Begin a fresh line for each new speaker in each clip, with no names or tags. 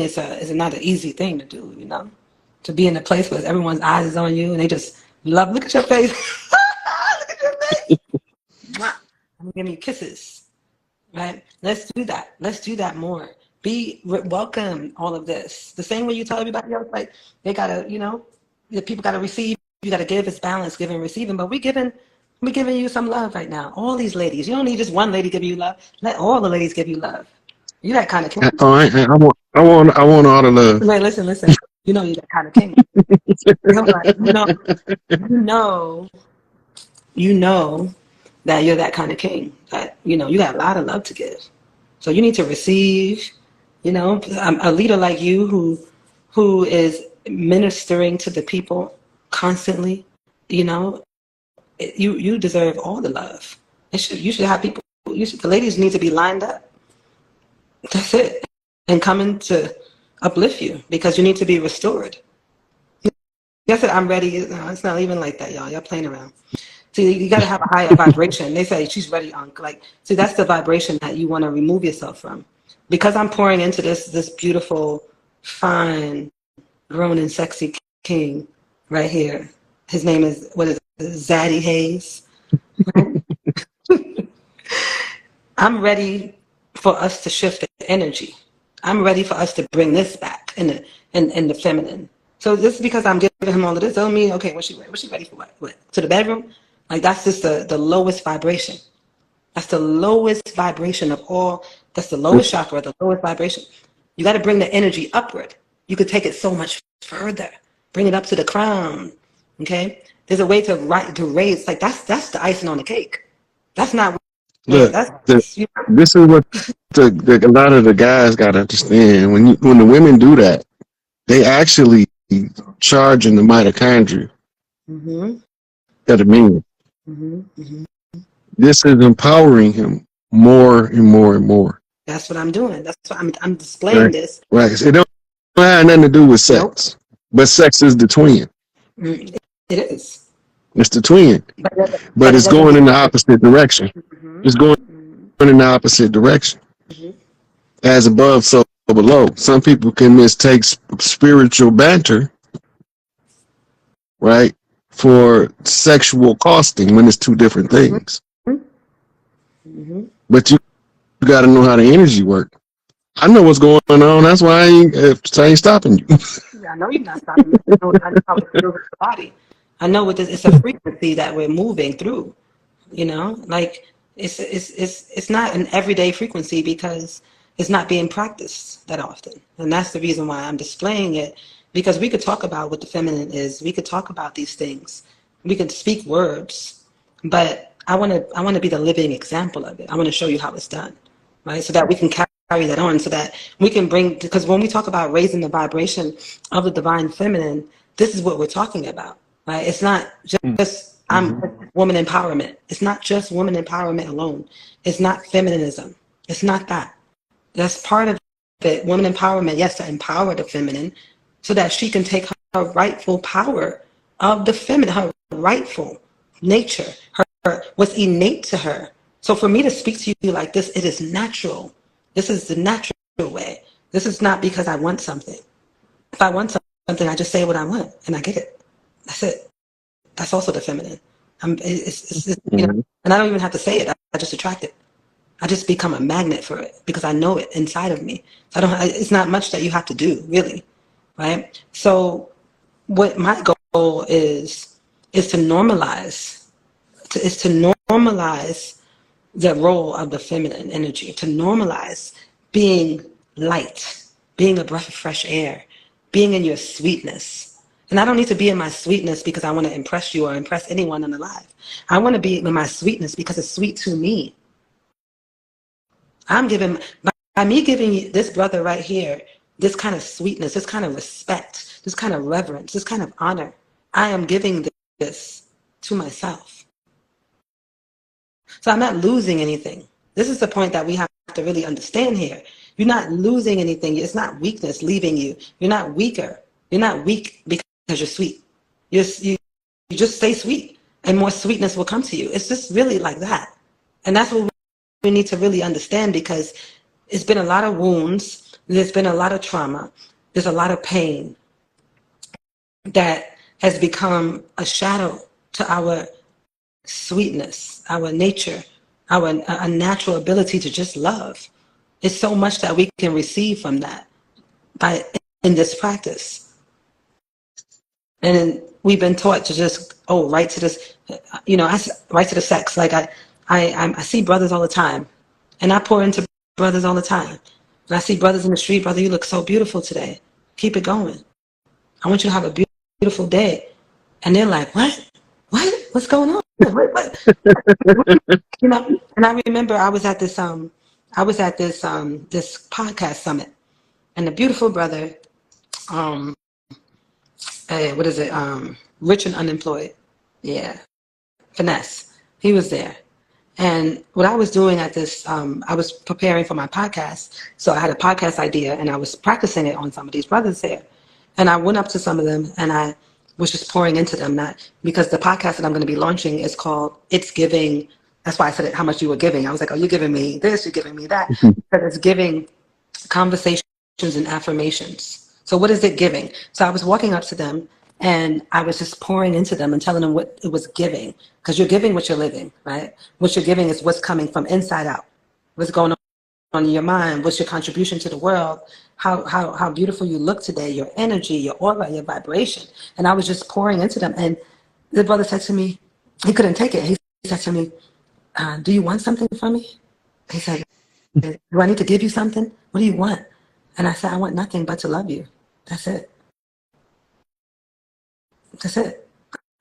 it's not an easy thing to do, you know, to be in a place where everyone's eyes is on you and they just love, look at your face. Look at your face. Mwah. I'm giving you kisses, right? Let's do that. Let's do that more. Welcome all of this. The same way you tell everybody else, like they gotta, you know, the people gotta receive, you gotta give. It's balance, giving and receiving. But we're giving you some love right now. All these ladies. You don't need just one lady giving you love. Let all the ladies give you love. You that kind of king.
Oh, I want all the love.
Wait, listen. You know you that kind of king. You know that you're that kind of king. That you know you got a lot of love to give. So you need to receive. You know, a leader like you who is ministering to the people constantly. You know, you deserve all the love. You should have people. The ladies need to be lined up. That's it, and coming to uplift you because you need to be restored. Yes, I'm ready. No, it's not even like that, y'all. Y'all playing around. See, you got to have a higher vibration. They say she's ready, Unc. Like, see, that's the vibration that you want to remove yourself from. Because I'm pouring into this beautiful, fine, grown and sexy king right here. His name is Zaddy Hayes. I'm ready for us to shift the energy. I'm ready for us to bring this back in the feminine. So this is because I'm giving him all of this. Doesn't mean, okay, what's she ready for what? To the bedroom? Like that's just the lowest vibration. That's the lowest vibration of all. That's the lowest chakra, the lowest vibration. You got to bring the energy upward. You could take it so much further. Bring it up to the crown. Okay? There's a way to raise. Like that's the icing on the cake. That's not.
Look, this is what a lot of the guys got to understand. When the women do that, they actually charging the mitochondria of the man. This is empowering him more and more and more.
That's what I'm doing. That's what I'm displaying this.
Right. It don't have nothing to do with sex, but sex is the twin.
It is.
It's the twin, but it's going in the opposite direction. It's going in the opposite direction. As above, so below. Some people can mistake spiritual banter, right, for sexual costing when it's two different things. But you got to know how the energy works. I know what's going on. That's why I ain't stopping you.
I know you're not stopping me. I know how it feels with the body. I know it's a frequency that we're moving through. You know, like it's not an everyday frequency because it's not being practiced that often, and that's the reason why I'm displaying it. Because we could talk about what the feminine is. We could talk about these things. We could speak words, but I want to be the living example of it. I want to show you how it's done, right? So that we can carry that on, so that we can bring. Because when we talk about raising the vibration of the divine feminine, this is what we're talking about, right? It's not just woman empowerment. It's not just woman empowerment alone. It's not feminism. It's not that. That's part of it. Woman empowerment, yes, to empower the feminine, so that she can take her rightful power of the feminine, her rightful nature, her what's innate to her. So for me to speak to you like this, it is natural. This is the natural way. This is not because I want something. If I want something, I just say what I want and I get it. That's it. That's also the feminine. You know, and I don't even have to say it. I just attract it. I just become a magnet for it because I know it inside of me. So it's not much that you have to do, really. Right? So what my goal is to normalize, the role of the feminine energy, to normalize being light, being a breath of fresh air, being in your sweetness. And I don't need to be in my sweetness because I want to impress you or impress anyone alive. I want to be in my sweetness because it's sweet to me. By me giving you this brother right here, this kind of sweetness, this kind of respect, this kind of reverence, this kind of honor, I am giving this to myself. So I'm not losing anything. This is the point that we have to really understand here. You're not losing anything. It's not weakness leaving you. You're not weaker. You're not weak because you're sweet. You just stay sweet and more sweetness will come to you. It's just really like that. And that's what we need to really understand, because it's been a lot of wounds. there's been a lot of trauma. There's a lot of pain that has become a shadow to our sweetness, our nature, our a natural ability to just love. It's so much that we can receive from that by in this practice. And we've been taught to just, oh, right to this, right to the sex. Like I see brothers all the time, and I pour into brothers all the time. And I see brothers in the street, brother, you look so beautiful today. Keep it going. I want you to have a beautiful day. And they're like, what? What? What's going on? What? And I remember I was at this this podcast summit, and the beautiful brother, what is it? Rich and Unemployed. Yeah. Finesse. He was there. And what I was doing at this, I was preparing for my podcast. So I had a podcast idea, and I was practicing it on some of these brothers there. And I went up to some of them, and I was just pouring into them. Because the podcast that I'm going to be launching is called It's Giving. That's why I said it, how much you were giving. I was like, oh, you're giving me this, you're giving me that. Because it's giving conversations and affirmations. So what is it giving? So I was walking up to them, and I was just pouring into them and telling them what it was giving. Because you're giving what you're living, right? What you're giving is what's coming from inside out. What's going on in your mind? What's your contribution to the world? How beautiful you look today, your energy, your aura, your vibration. And I was just pouring into them. And the brother said to me, he couldn't take it. He said to me, do you want something from me? He said, do I need to give you something? What do you want? And I said, I want nothing but to love you. That's it. That's it.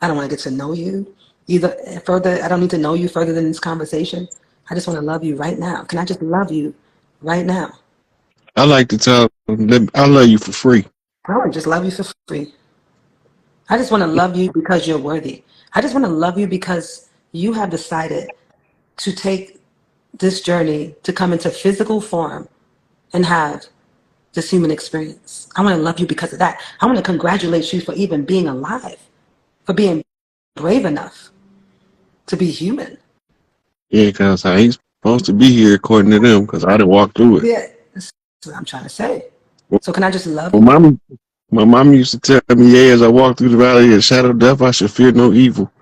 I don't want to get to know you either further. I don't need to know you further than this conversation. I just want to love you right now. Can I just love you right now?
I like to tell them, I love you for free.
I want to just love you for free. I just want to love you because you're worthy. I just want to love you because you have decided to take this journey to come into physical form and have this human experience. I want to love you because of that. I want to congratulate you for even being alive, for being brave enough to be human.
Yeah, because I ain't supposed to be here according to them, because I didn't walk through it.
Yeah, that's what I'm trying to say. So can I just love you?
My mom used to tell me, yeah, as I walk through the valley of the shadow of death, I should fear no evil.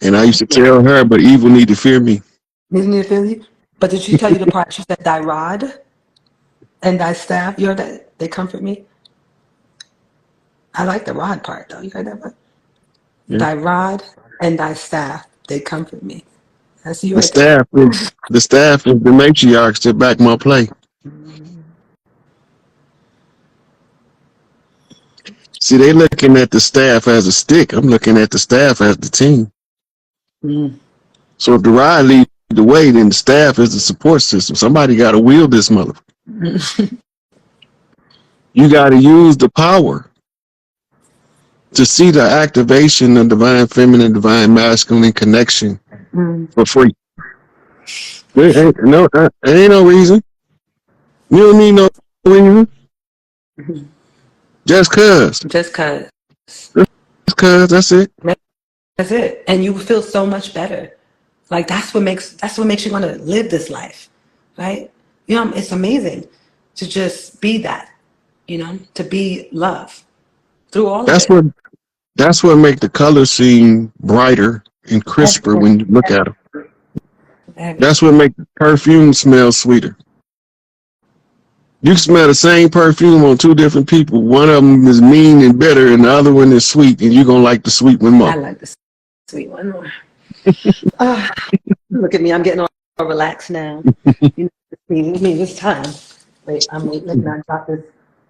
And I used to tell her, but evil need to fear me.
Need to fear you? But did she tell you the part she said, thy rod and thy staff? You heard that? They comfort me? I like the rod part, though. You heard that part? Yeah. Thy rod and thy staff, they comfort me. That's you.
The staff is the matriarchs that back my play. See, they looking at the staff as a stick. I'm looking at the staff as the team. So if the rod leads the way, then the staff is the support system. Somebody got to wield this mother. You got to use the power to see the activation of divine feminine, divine masculine connection for free. There ain't no reason. You don't need no reason. Just cause.
Just cause.
Just cause. That's it.
That's it. And you feel so much better. Like that's what makes you want to live this life, right? You know, it's amazing to just be that. You know, to be love through all of it.
That's what make the colors seem brighter and crisper when you look at them. That's what make the perfume smell sweeter. You smell the same perfume on two different people. One of them is mean and bitter, and the other one is sweet, and you're going to like the sweet one more.
I like the sweet one more. Look at me. I'm getting all relaxed now. You know, me this time. Wait, let me not drop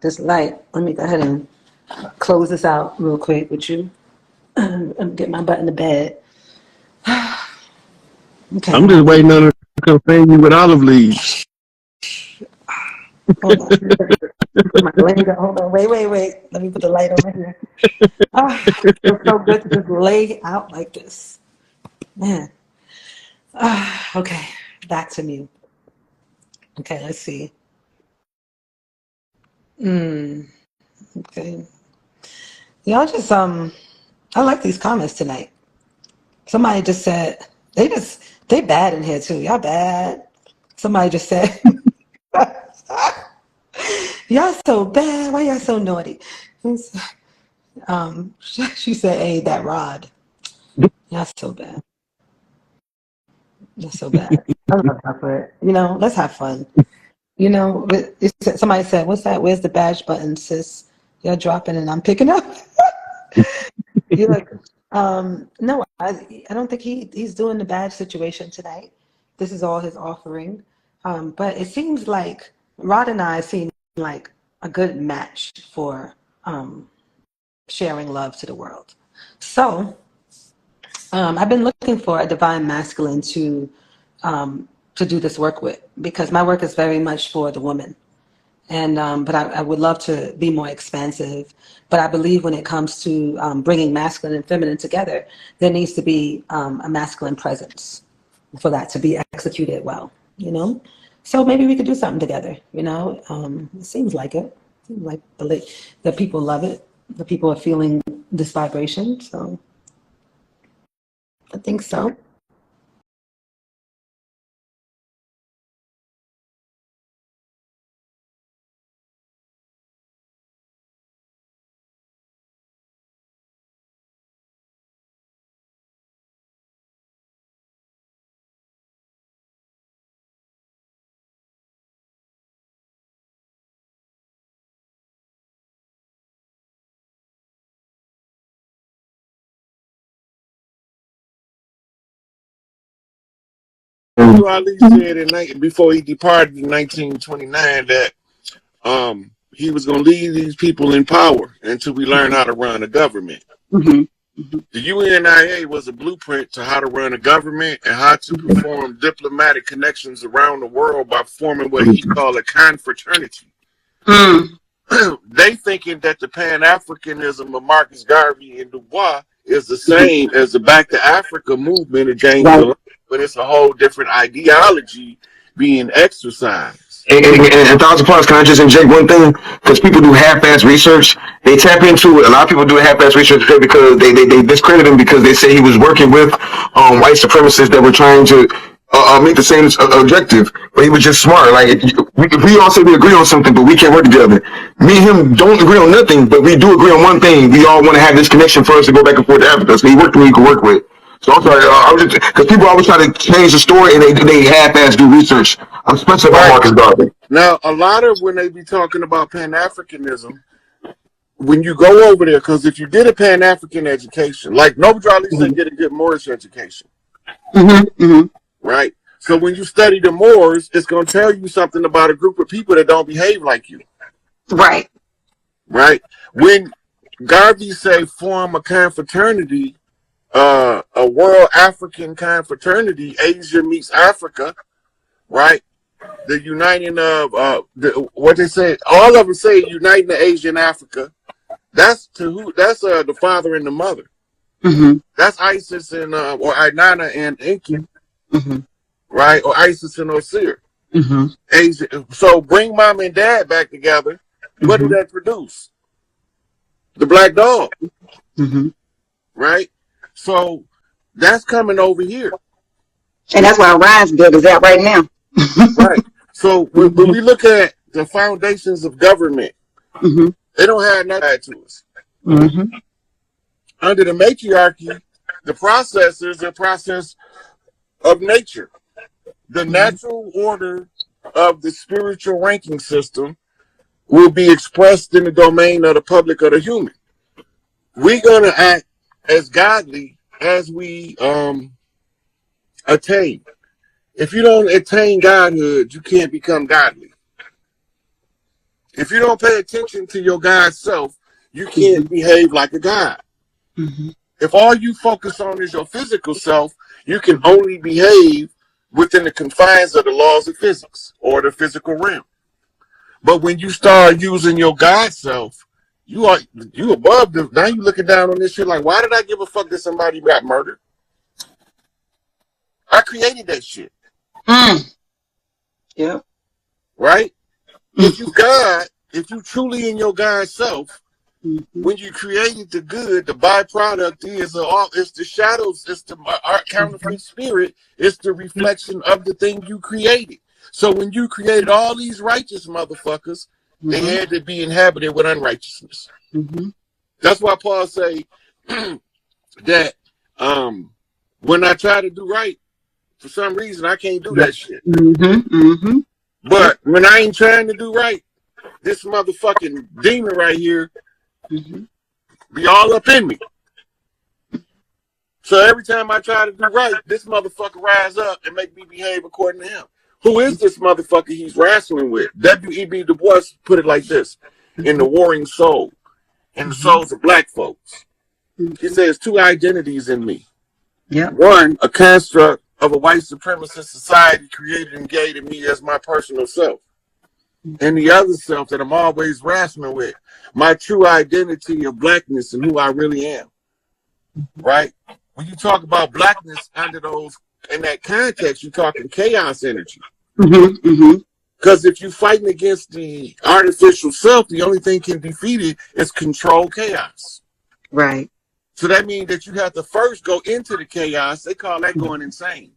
this light. Let me go ahead and close this out real quick with you. Get my butt in the bed. Okay.
I'm just waiting on her to come fan you with olive leaves.
Hold on. Hold on. Wait. Let me put the light over here. It's so good to just lay out like this. Man. Okay. Back to me. Okay, let's see. Okay. Y'all just I like these comments tonight. Somebody just said they bad in here too. Y'all bad. Somebody just said Y'all so bad. Why y'all so naughty? She said, "Hey, that rod." Y'all so bad. You're so bad. I love that for it. Let's have fun. Somebody said, "What's that? Where's the badge button, sis?" You're dropping and I'm picking up. You're like, no, I don't think he's doing the badge situation tonight. This is all his offering. But it seems like Rod and I seem like a good match for sharing love to the world. So I've been looking for a divine masculine to do this work with, because my work is very much for the woman. And but I would love to be more expansive. But I believe when it comes to bringing masculine and feminine together, there needs to be a masculine presence for that to be executed well. So maybe we could do something together. It seems like it. Seems like the people love it. The people are feeling this vibration. So I think so.
Ali said before he departed in 1929 that he was going to leave these people in power until we learn how to run a government. The UNIA was a blueprint to how to run a government and how to perform diplomatic connections around the world by forming what he called a confraternity. They thinking that the Pan-Africanism of Marcus Garvey and Du Bois is the same as the Back to Africa movement of James Delano, but it's a whole different ideology being exercised.
And Thousand Parts, can I just inject one thing? Because people do half-ass research. They tap into it. A lot of people do half-ass research because they discredit him because they say he was working with white supremacists that were trying to meet the same objective. But he was just smart. Like, we all say we agree on something, but we can't work together. Me and him don't agree on nothing, but we do agree on one thing. We all want to have this connection for us to go back and forth to Africa. So he worked with who he could work with. So I'm sorry, I was just because people always try to change the story and they half-ass do research. I'm especially about Marcus Garvey.
Now, a lot of when they be talking about Pan-Africanism, when you go over there, because if you get a Pan-African education, like Noble Ali said, get a good Moorish education, right? So when you study the Moors, it's going to tell you something about a group of people that don't behave like you,
right?
When Garvey say form a confraternity, a world African confraternity, Asia meets Africa, right? The uniting of what they say, all of them say uniting the Asia and Africa. That's to who? That's the father and the mother. That's Isis and or Inanna and Enki, right? Or Isis and Osir. Asia. So bring mom and dad back together. What did that produce? The black dog, right? So that's coming over here.
And that's why Ryan's good is out right now.
Right. So when we look at the foundations of government, they don't have nothing to us. Under the matriarchy, the process is a process of nature. The natural order of the spiritual ranking system will be expressed in the domain of the public or the human. We're going to act as godly as we attain. If you don't attain godhood, you can't become godly. If you don't pay attention to your God self, you can't behave like a God. If all you focus on is your physical self, you can only behave within the confines of the laws of physics or the physical realm. But when you start using your God self, you above them. Now you looking down on this shit like, why did I give a fuck that somebody got murdered? I created that shit.
Yeah.
Right? If you truly in your God self, when you created the good, the byproduct is it's the shadows, it's the counterfeit spirit, it's the reflection of the thing you created. So when you created all these righteous motherfuckers, They had to be inhabited with unrighteousness. That's why Paul say that when I try to do right, for some reason I can't do that shit. But when I ain't trying to do right, this motherfucking demon right here be all up in me. So every time I try to do right, this motherfucker rise up and make me behave according to him. Who is this motherfucker he's wrestling with? W.E.B. Du Bois put it like this in The Warring Soul, in the souls of black folks. He says 2 identities in me. One, a construct of a white supremacist society created and gave to me as my personal self. And the other self that I'm always wrestling with, my true identity of blackness and who I really am. Right? When you talk about blackness under those, in that context, you're talking chaos energy. Because if you're fighting against the artificial self, the only thing can defeat it is control chaos.
Right.
So that means that you have to first go into the chaos. They call that going insane.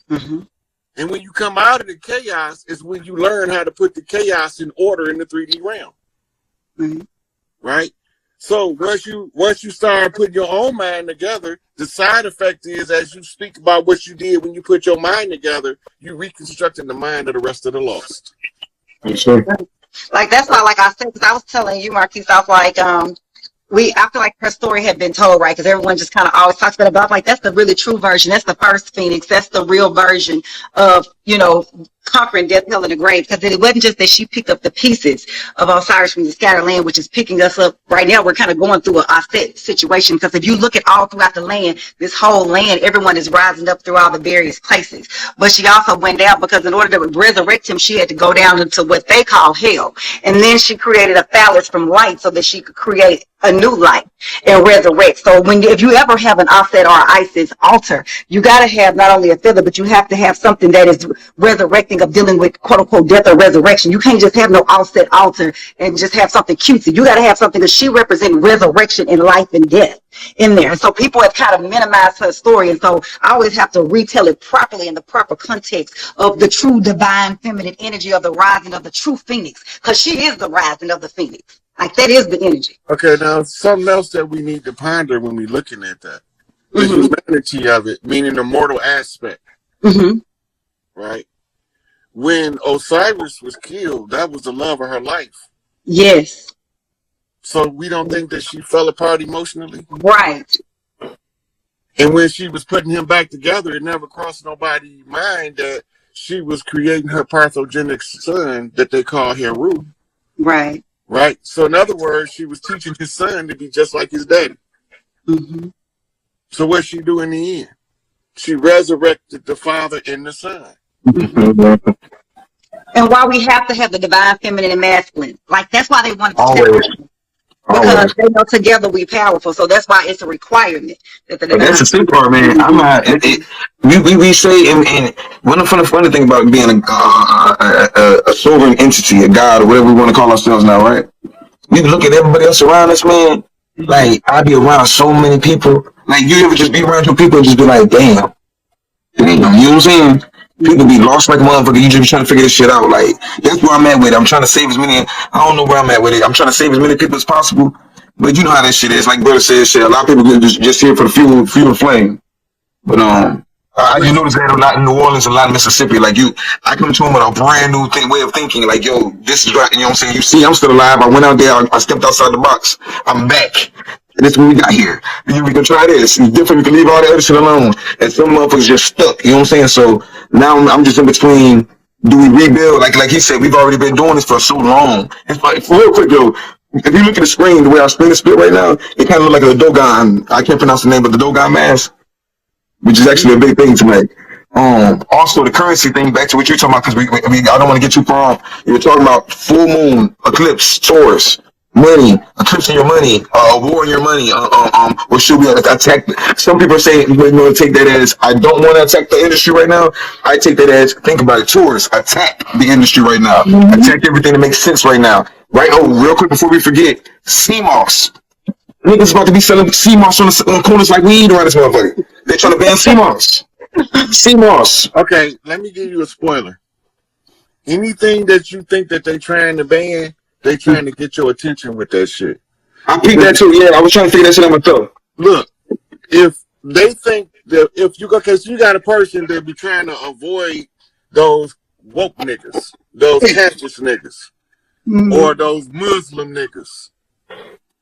And when you come out of the chaos is when you learn how to put the chaos in order in the 3D realm. Right? So once you start putting your own mind together, the side effect is, as you speak about what you did when you put your mind together, you reconstructing the mind of the rest of the lost.
Like that's why, like I said, because I was telling you, Marquise, I was like, I feel like her story had been told, right? Because everyone just kind of always talks about it. But I'm like, that's the really true version. That's the first Phoenix. That's the real version of, conquering death, hell, and the grave. Because it wasn't just that she picked up the pieces of Osiris from the scattered land, which is picking us up right now. We're kind of going through a set situation. Because if you look at all throughout the land, this whole land, everyone is rising up through all the various places. But she also went down because in order to resurrect him, she had to go down into what they call hell. And then she created a phallus from light so that she could create a new life and resurrect. So if you ever have an offset or Isis altar, you got to have not only a feather, but you have to have something that is resurrecting of dealing with quote unquote death or resurrection. You can't just have no offset altar and just have something cutesy. You got to have something that she represents resurrection in life and death in there. So people have kind of minimized her story. And so I always have to retell it properly in the proper context of the true divine feminine energy of the rising of the true Phoenix, because she is the rising of the Phoenix. Like that is the energy.
Okay, now something else that we need to ponder when we're looking at that. The humanity of it, meaning the mortal aspect. Right? When Osiris was killed, that was the love of her life.
Yes.
So we don't think that she fell apart emotionally?
Right.
And when she was putting him back together, it never crossed nobody's mind that she was creating her parthogenic son that they call Heru.
Right.
Right? So in other words, she was teaching his son to be just like his daddy. So what'd she do in the end? She resurrected the father and the son.
And why we have to have the divine feminine and masculine. Like that's why they want to
Always.
because they know together we powerful. So that's why it's a requirement that the divine.
That's the sick part, man. I'm not. We say, and one of the funny thing about being a sovereign entity, a god, or whatever we want to call ourselves now, right? We look at everybody else around us, man. Like I be around so many people. Like you ever just be around two people and just be like, damn. You know what I'm saying? People be lost like a motherfucker. You just be trying to figure this shit out. Like that's where I'm at with it. I'm trying to save as many. I don't know where I'm at with it. I'm trying to save as many people as possible. But you know how that shit is. Like brother says, shit. A lot of people just here for the fuel and flame. But you notice that a lot in New Orleans, a lot in Mississippi. Like I come to them with a brand new way of thinking. Like yo, this is right. You know what I'm saying? You see, I'm still alive. I went out there. I stepped outside the box. I'm back. And this is what we got here. We can try this. It's different. We can leave all the other shit alone. And some motherfuckers just stuck. You know what I'm saying? So now I'm just in between. Do we rebuild? Like he said, we've already been doing this for so long. It's like, for real quick, though, if you look at the screen, the way our screen is split right now, it kind of look like a Dogon. I can't pronounce the name, but the Dogon mask, which is actually a big thing tonight. Also the currency thing, back to what you're talking about, because I don't want to get too far off. You were talking about full moon, eclipse, Taurus. Money, eclipsing your money, a war in your money, or should we attack? Some people are saying, we're going to take that as, I don't want to attack the industry right now. I take that as, think about it, tourists, attack the industry right now. Attack everything that makes sense right now. Right? Oh, real quick before we forget, CMOS. Niggas about to be selling CMOS on corners like weed around this motherfucker. They're trying to ban CMOS. CMOS.
Okay, let me give you a spoiler. Anything that you think that they're trying to ban, They trying to get your attention with that shit.
I peeped that too. Yeah, I was trying to figure that shit out myself.
Look, if they think that if you go, because you got a person that be trying to avoid those woke niggas, those cautious niggas, or those Muslim niggas.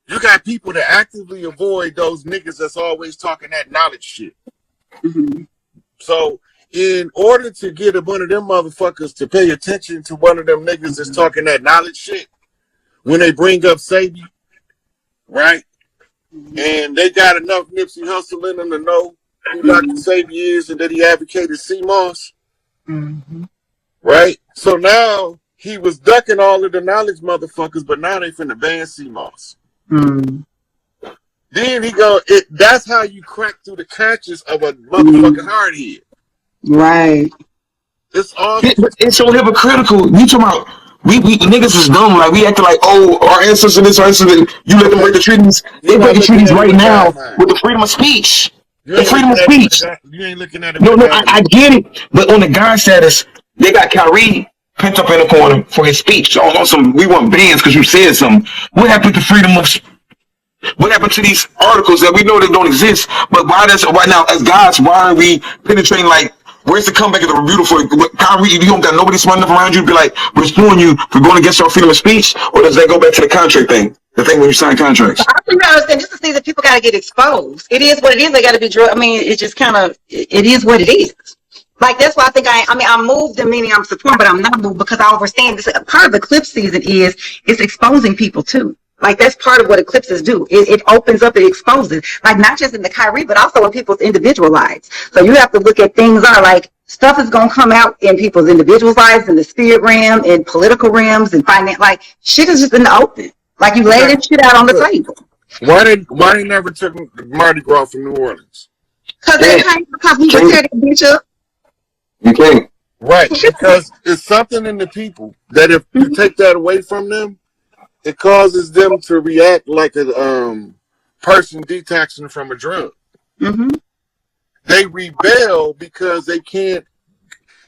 You got people that actively avoid those niggas that's always talking that knowledge shit. So, in order to get one of them motherfuckers to pay attention to one of them niggas that's talking that knowledge shit, when they bring up Sabi, right? And they got enough Nipsey Hussle in them to know who Dr. Sabi is and that he advocated CMOS, right? So now he was ducking all of the knowledge motherfuckers, but now they finna ban CMOS. Then he go, that's how you crack through the conscience of a motherfucking hardhead.
Right.
It's all.
It's so hypocritical. You talking about we niggas is dumb. Like we acting like, oh, our ancestors this, our ancestors. You let them break the treaties. They breaking treaties right now with the freedom of speech. The freedom of speech.
You ain't looking at it.
No, I get it. But on the God status, they got Kyrie pent up in the corner for his speech. On some, we want bans because you said something. What happened to freedom of speech? What happened to these articles that we know they don't exist? But why does right now, as gods, why are we penetrating? Like, where's the comeback of the beautiful? Kyrie, you don't got nobody smart enough around you to be like, we're suing you for going against our freedom of speech, or does that go back to the contract thing? The thing when you sign contracts.
I think I understand. Just to see that people got to get exposed. It is what it is. They got to be drilled. I mean, it just kind of, it is what it is. Like, that's why I think I'm moved, and meaning I'm supporting, but I'm not moved because I understand this. Part of the clip season is it's exposing people too. Like, that's part of what eclipses do. It opens up, it exposes. Like, not just in the Kyrie, but also in people's individual lives. So you have to look at things are like, stuff is going to come out in people's individual lives, in the spirit realm, in political realms, and finance. Like, shit is just in the open. Like, you lay that shit out on the table.
Why they never took Mardi Gras from New Orleans?
Because we would tear that bitch up.
You can't.
Right, because it's something in the people that if you take that away from them, it causes them to react like a person detoxing from a drug. They rebel because they can't.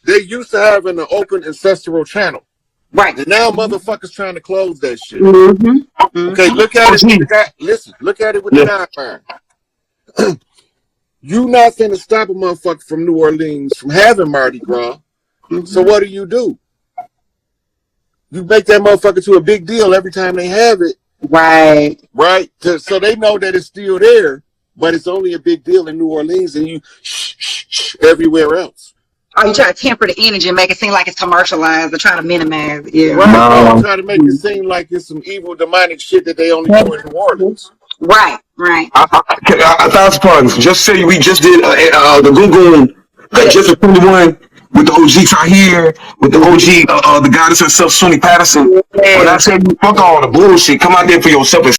They used to having an open ancestral channel.
Right.
And now motherfuckers trying to close that shit. Okay, look at it. Listen, look at it with the guideline. You not finna stop a motherfucker from New Orleans from having Mardi Gras. So what do? You make that motherfucker to a big deal every time they have it.
Right.
Right? So they know that it's still there, but it's only a big deal in New Orleans and you everywhere else.
Oh, you try to temper the energy and make it seem like it's commercialized or try to minimize it. Yeah.
Right. Try to make it seem like it's some evil demonic shit that they only do in New Orleans.
Right.
1,000 pardons. Just say we just did the Google just a 21 with the OG Tahir, with the OG the goddess herself, Sunni Patterson. When I say you fuck all the bullshit, come out there for yourself and